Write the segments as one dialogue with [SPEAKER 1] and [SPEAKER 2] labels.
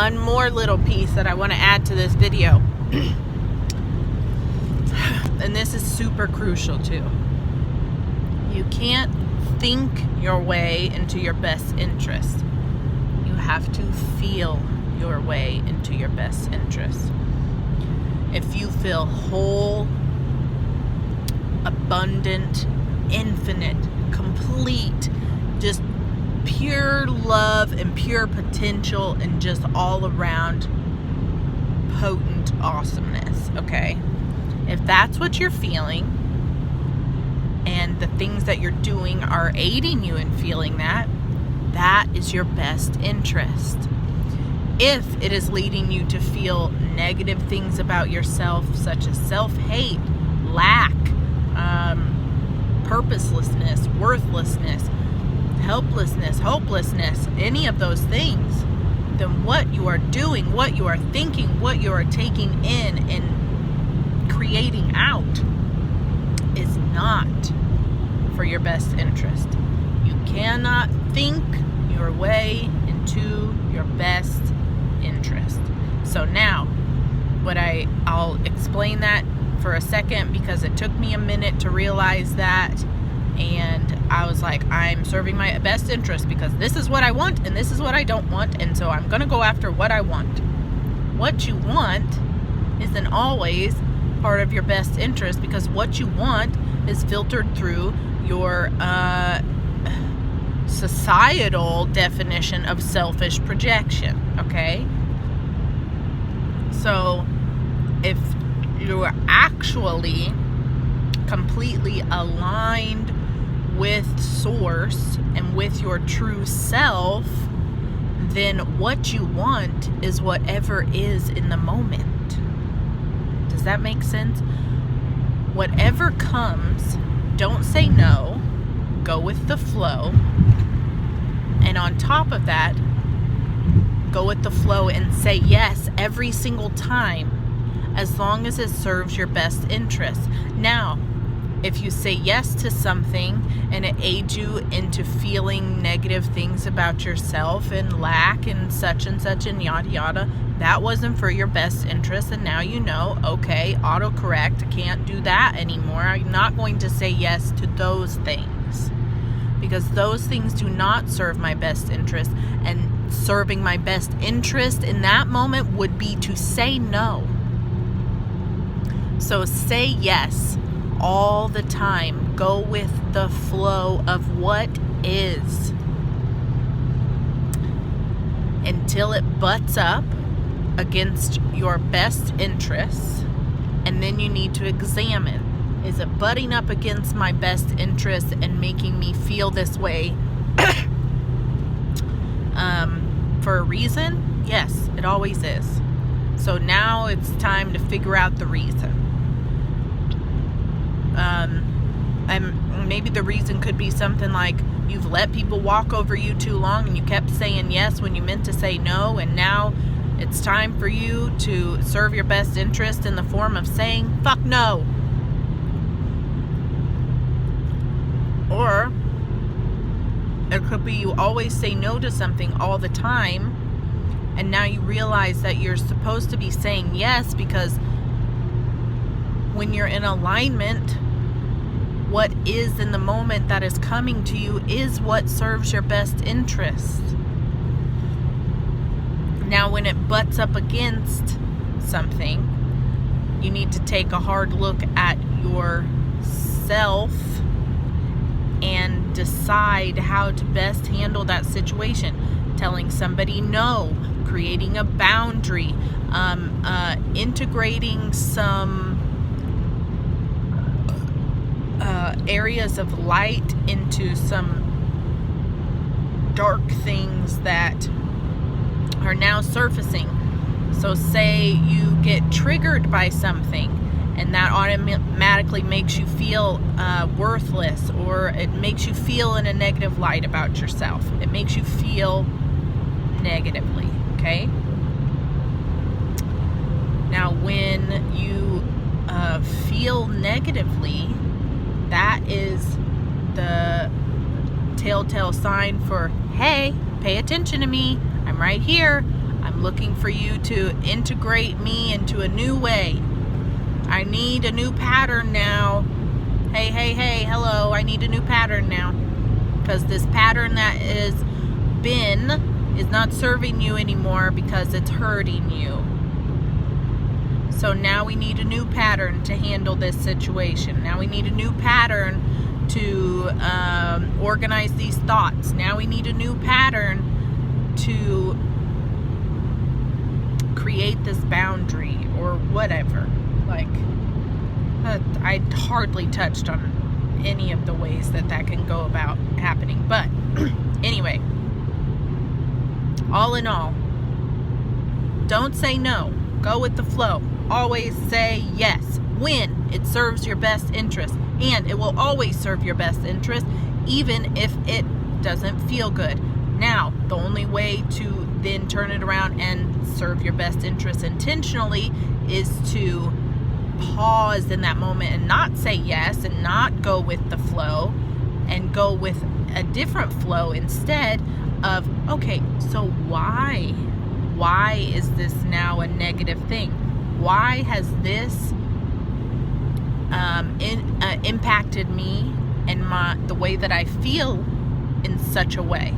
[SPEAKER 1] one more little piece that I want to add to this video. And this is super crucial too. You can't think your way into your best interest. You have to feel your way into your best interest. If you feel whole, abundant, infinite, complete, just pure love and pure potential and just all around potent awesomeness, okay? If that's what you're feeling and the things that you're doing are aiding you in feeling that, that is your best interest. If it is leading you to feel negative things about yourself, such as self-hate, lack, purposelessness, worthlessness, helplessness, hopelessness, any of those things, then what you are doing, what you are thinking, what you are taking in and creating out is not for your best interest. You cannot think your way into your best interest. So now, I'll explain that for a second because it took me a minute to realize that, and I was like, I'm serving my best interest because this is what I want and this is what I don't want, and so I'm going to go after what I want. What you want isn't always part of your best interest because what you want is filtered through your societal definition of selfish projection, okay? So if you're actually completely aligned with source and with your true self, then what you want is whatever is in the moment. Does that make sense? Whatever comes, don't say no, go with the flow. And on top of that, go with the flow and say yes every single time, as long as it serves your best interest. Now, if you say yes to something and it aids you into feeling negative things about yourself and lack and such and yada yada, that wasn't for your best interest, and now you know, okay, autocorrect, I can't do that anymore. I'm not going to say yes to those things because those things do not serve my best interest, and serving my best interest in that moment would be to say no. So say yes all the time. Go with the flow of what is until it butts up against your best interests, and then you need to examine, is it butting up against my best interest and making me feel this way for a reason? Yes, it always is. So now it's time to figure out the reason. And maybe the reason could be something like you've let people walk over you too long and you kept saying yes when you meant to say no, and now it's time for you to serve your best interest in the form of saying fuck no. Or it could be you always say no to something all the time, and now you realize that you're supposed to be saying yes because when you're in alignment, what is in the moment that is coming to you is what serves your best interest. Now, when it butts up against something, you need to take a hard look at yourself and decide how to best handle that situation. Telling somebody no, creating a boundary, integrating some areas of light into some dark things that are now surfacing. So say you get triggered by something and that automatically makes you feel worthless, or it makes you feel in a negative light about yourself. It makes you feel negatively, okay? Now when you feel negatively, that is the telltale sign for, hey, pay attention to me. I'm right here. I'm looking for you to integrate me into a new way. I need a new pattern now. Hey, hello, I need a new pattern now. Because this pattern that is not serving you anymore because it's hurting you. So now we need a new pattern to handle this situation. Now we need a new pattern to organize these thoughts. Now we need a new pattern to create this boundary or whatever. Like, I hardly touched on any of the ways that can go about happening. But anyway, all in all, don't say no. Go with the flow. Always say yes when it serves your best interest. And it will always serve your best interest, even if it doesn't feel good. Now, the only way to then turn it around and serve your best interest intentionally is to pause in that moment and not say yes and not go with the flow and go with a different flow instead of, okay, so why is this now a negative thing? Why has this impacted me and the way that I feel in such a way?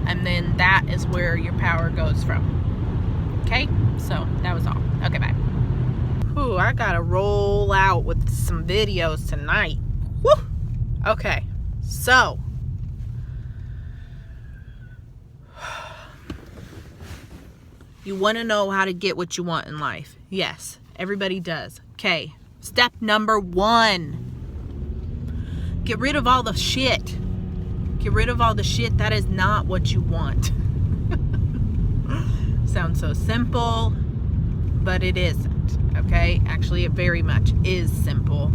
[SPEAKER 1] And then that is where your power goes from. Okay, so that was all. Okay, bye. Ooh, I gotta roll out with some videos tonight. Woo! Okay, so you want to know how to get what you want in life. Yes, everybody does. Okay, step number 1. Get rid of all the shit. Get rid of all the shit that is not what you want. Sounds so simple, but it isn't. Okay, actually it very much is simple.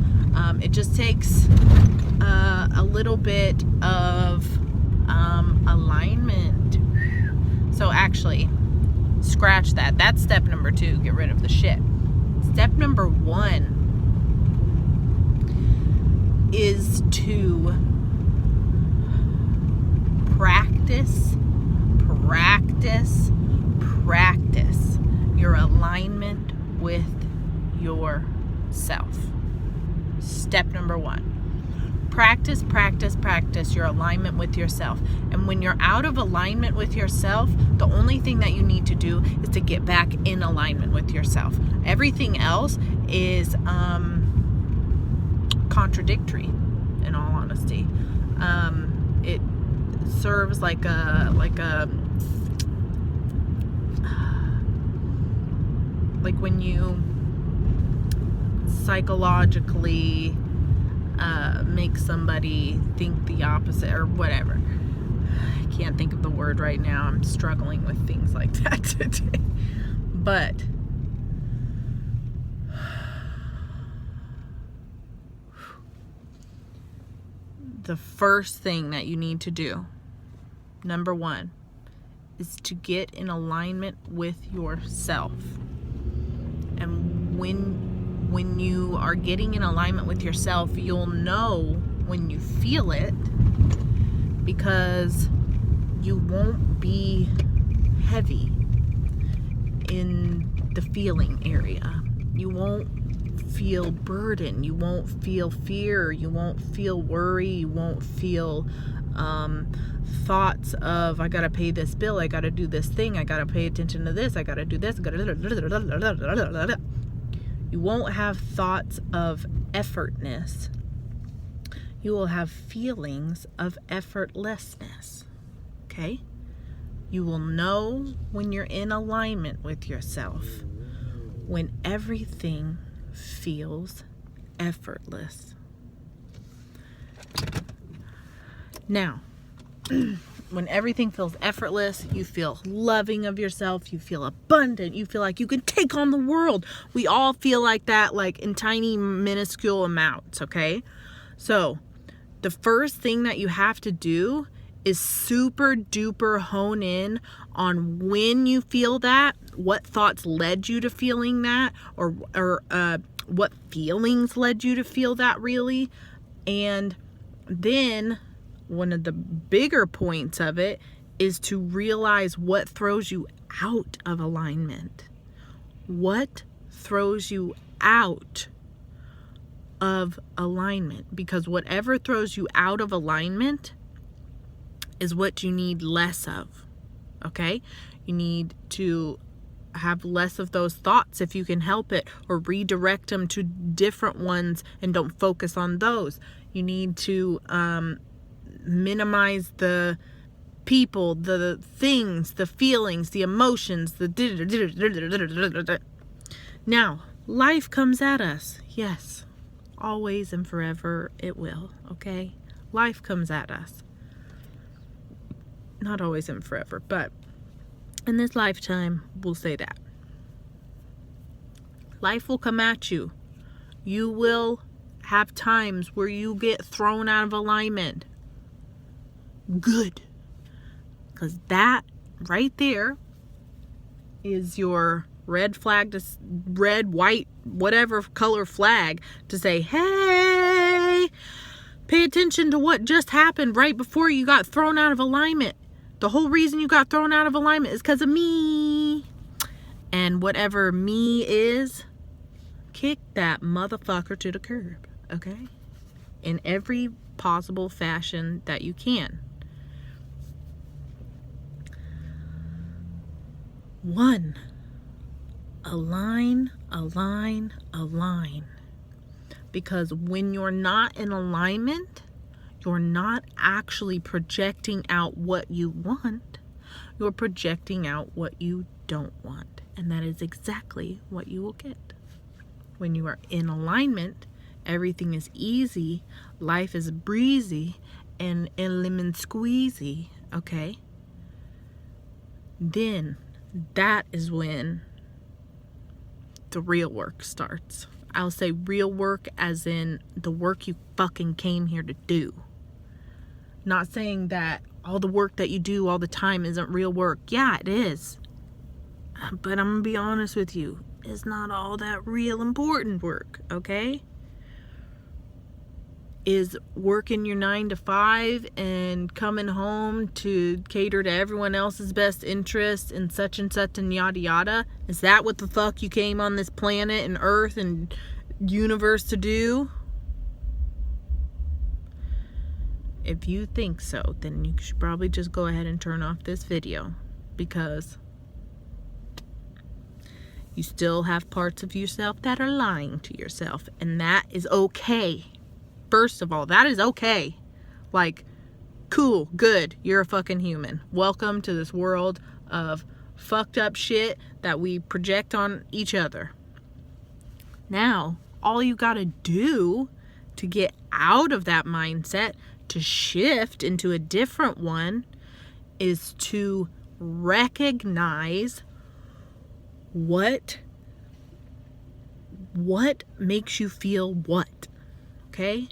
[SPEAKER 1] It just takes a little bit of alignment. So actually, scratch that. That's step number 2, get rid of the shit. Step number 1 is to practice your alignment with yourself. Step number 1. Practice your alignment with yourself. And when you're out of alignment with yourself, the only thing that you need to do is to get back in alignment with yourself. Everything else is contradictory, in all honesty. It serves like when you psychologically make somebody think the opposite or whatever. I can't think of the word right now. I'm struggling with things like that today. But the first thing that you need to do, number 1, is to get in alignment with yourself. And when you are getting in alignment with yourself, you'll know when you feel it, because you won't be heavy in the feeling area. You won't feel burden. You won't feel fear. You won't feel worry. You won't feel thoughts of, I gotta pay this bill, I gotta do this thing, I gotta pay attention to this, I gotta do this, You won't have thoughts of effortless. You will have feelings of effortlessness. Okay? You will know when you're in alignment with yourself, when everything feels effortless. Now, when everything feels effortless, you feel loving of yourself, you feel abundant, you feel like you can take on the world. We all feel like that, like in tiny, minuscule amounts, okay? So, the first thing that you have to do is super duper hone in on when you feel that, what thoughts led you to feeling that, or what feelings led you to feel that really. And then one of the bigger points of it is to realize what throws you out of alignment? What throws you out of alignment? Because whatever throws you out of alignment is what you need less of. Okay? You need to have less of those thoughts if you can help it, or redirect them to different ones and don't focus on those. You need to minimize the people, the things, the feelings, the emotions, Now, life comes at us. Yes, always and forever it will. Okay? Life comes at us. Not always and forever, but in this lifetime, we'll say that. Life will come at you. You will have times where you get thrown out of alignment. Good. Because that right there is your red flag, to red, white, whatever color flag, to say, hey, pay attention to what just happened right before you got thrown out of alignment. The whole reason you got thrown out of alignment is because of me. And whatever me is, kick that motherfucker to the curb, okay? In every possible fashion that you can. 1, align, align, align. Because when you're not in alignment, you're not actually projecting out what you want. You're projecting out what you don't want. And that is exactly what you will get. When you are in alignment, everything is easy, life is breezy, and lemon squeezy, okay? Then that is when the real work starts. I'll say real work as in the work you fucking came here to do. Not saying that all the work that you do all the time isn't real work. Yeah, it is. But I'm gonna be honest with you. It's not all that real important work, okay? Is working your 9 to 5 and coming home to cater to everyone else's best interest and such and yada yada? Is that what the fuck you came on this planet and earth and universe to do? If you think so, then you should probably just go ahead and turn off this video, because you still have parts of yourself that are lying to yourself, and that is okay. First of all, that is okay. Like, cool, good, you're a fucking human. Welcome to this world of fucked up shit that we project on each other. Now, all you gotta do to get out of that mindset, to shift into a different one, is to recognize what makes you feel what, okay?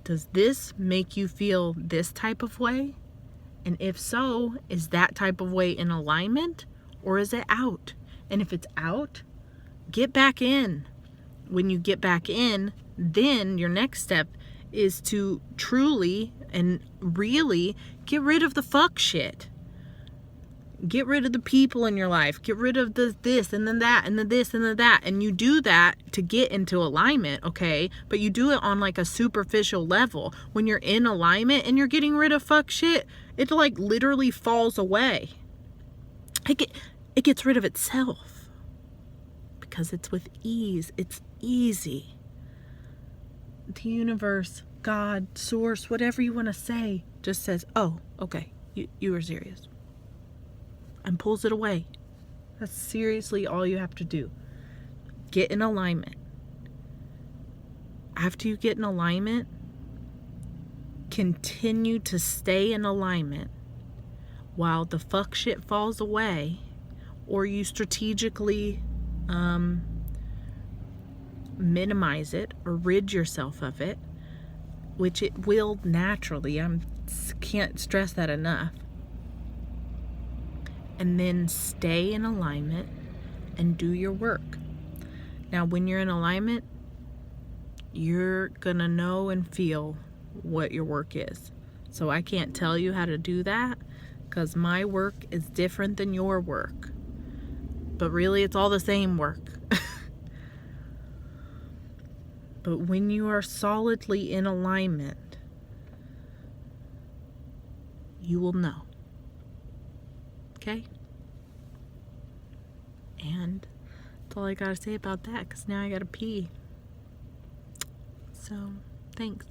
[SPEAKER 1] Does this make you feel this type of way? And if so, is that type of way in alignment, or is it out? And if it's out, get back in. When you get back in, then your next step is to truly and really get rid of the fuck shit. Get rid of the people in your life. Get rid of the this and then that and the this and the that. And you do that to get into alignment, okay? But you do it on like a superficial level. When you're in alignment and you're getting rid of fuck shit, it like literally falls away. It gets rid of itself. Because it's with ease. It's easy. The universe, God, source, whatever you want to say, just says, oh, okay, you are serious. And pulls it away. That's seriously all you have to do. Get in alignment. After you get in alignment, continue to stay in alignment while the fuck shit falls away, or you strategically minimize it or rid yourself of it, which it will naturally. I can't stress that enough. And then stay in alignment and do your work. Now, when you're in alignment, you're gonna know and feel what your work is. So I can't tell you how to do that, because my work is different than your work. But really, it's all the same work. But when you are solidly in alignment, you will know. Okay? And that's all I gotta say about that, because now I gotta pee. So, thanks.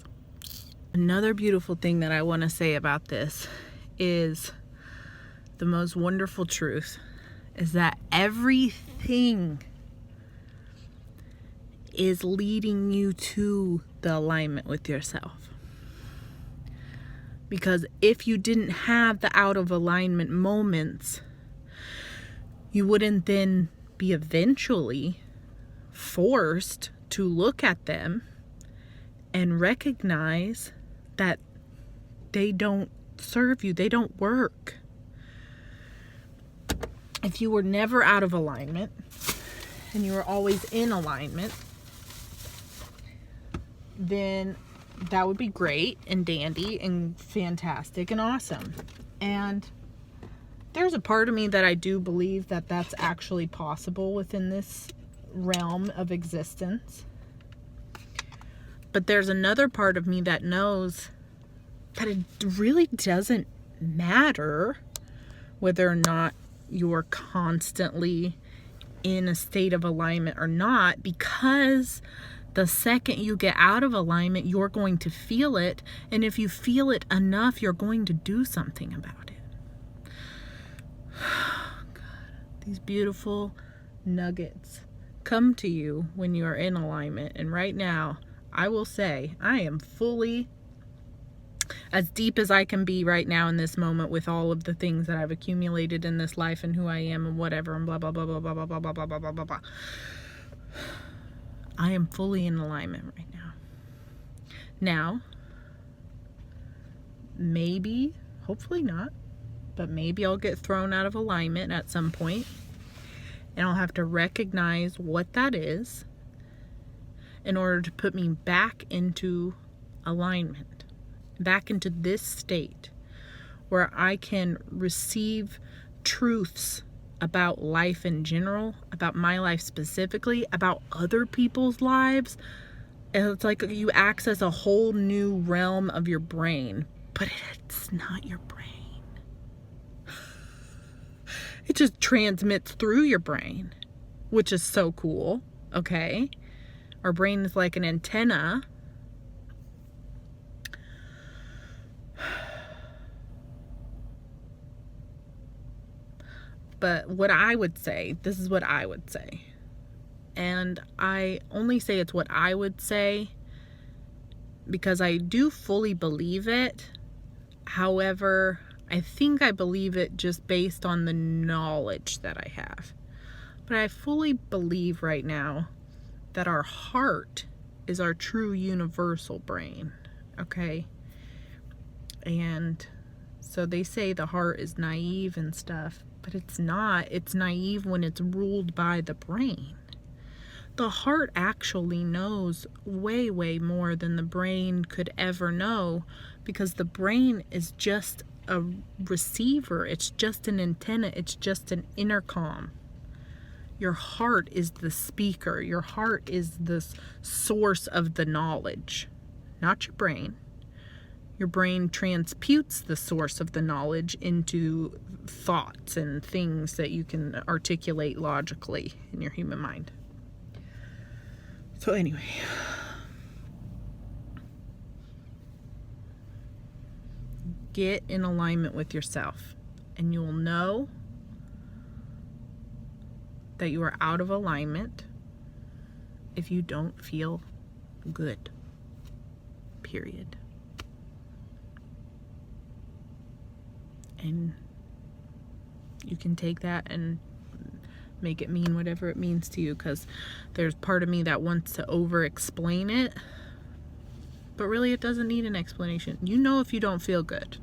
[SPEAKER 1] Another beautiful thing that I want to say about this is the most wonderful truth is that everything is leading you to the alignment with yourself. Because if you didn't have the out of alignment moments, you wouldn't then be eventually forced to look at them and recognize that they don't serve you, they don't work. If you were never out of alignment and you were always in alignment, then that would be great and dandy and fantastic and awesome. And there's a part of me that I do believe that that's actually possible within this realm of existence. But there's another part of me that knows that it really doesn't matter whether or not you're constantly in a state of alignment or not, because the second you get out of alignment, you're going to feel it. And if you feel it enough, you're going to do something about it. God, these beautiful nuggets come to you when you are in alignment. And right now, I will say, I am fully as deep as I can be right now in this moment with all of the things that I've accumulated in this life and who I am and whatever and blah, blah, blah, blah, blah, blah, blah, blah, blah, blah, blah, blah. I am fully in alignment right now. Now, maybe, hopefully not, but maybe I'll get thrown out of alignment at some point, and I'll have to recognize what that is in order to put me back into alignment, back into this state where I can receive truths about life in general, about my life specifically, about other people's lives. And it's like you access a whole new realm of your brain, but it's not your brain. It just transmits through your brain, which is so cool. Okay. Our brain is like an antenna. But what I would say, this is what I would say. And I only say it's what I would say because I do fully believe it. However, I think I believe it just based on the knowledge that I have. But I fully believe right now that our heart is our true universal brain. Okay? And so they say the heart is naive and stuff. But it's not. It's naive when it's ruled by the brain. The heart actually knows way, way more than the brain could ever know, because the brain is just a receiver. It's just an antenna. It's just an intercom. Your heart is the speaker. Your heart is the source of the knowledge, not your brain. Your brain transmutes the source of the knowledge into thoughts and things that you can articulate logically in your human mind. So anyway, get in alignment with yourself, and you will know that you are out of alignment if you don't feel good. Period. And you can take that and make it mean whatever it means to you, because there's part of me that wants to over explain it, but really it doesn't need an explanation. You know, if you don't feel good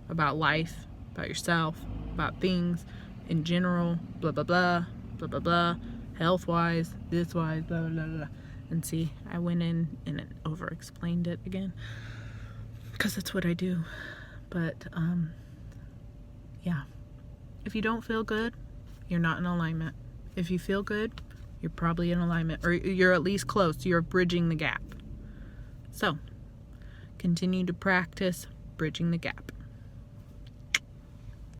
[SPEAKER 1] about life, about yourself, about things in general, blah blah blah blah blah blah, health wise, this wise, blah blah blah blah. And see, I went in and over explained it again because that's what I do. But Yeah. If you don't feel good, you're not in alignment. If you feel good, you're probably in alignment, or you're at least close. You're bridging the gap. So, continue to practice bridging the gap.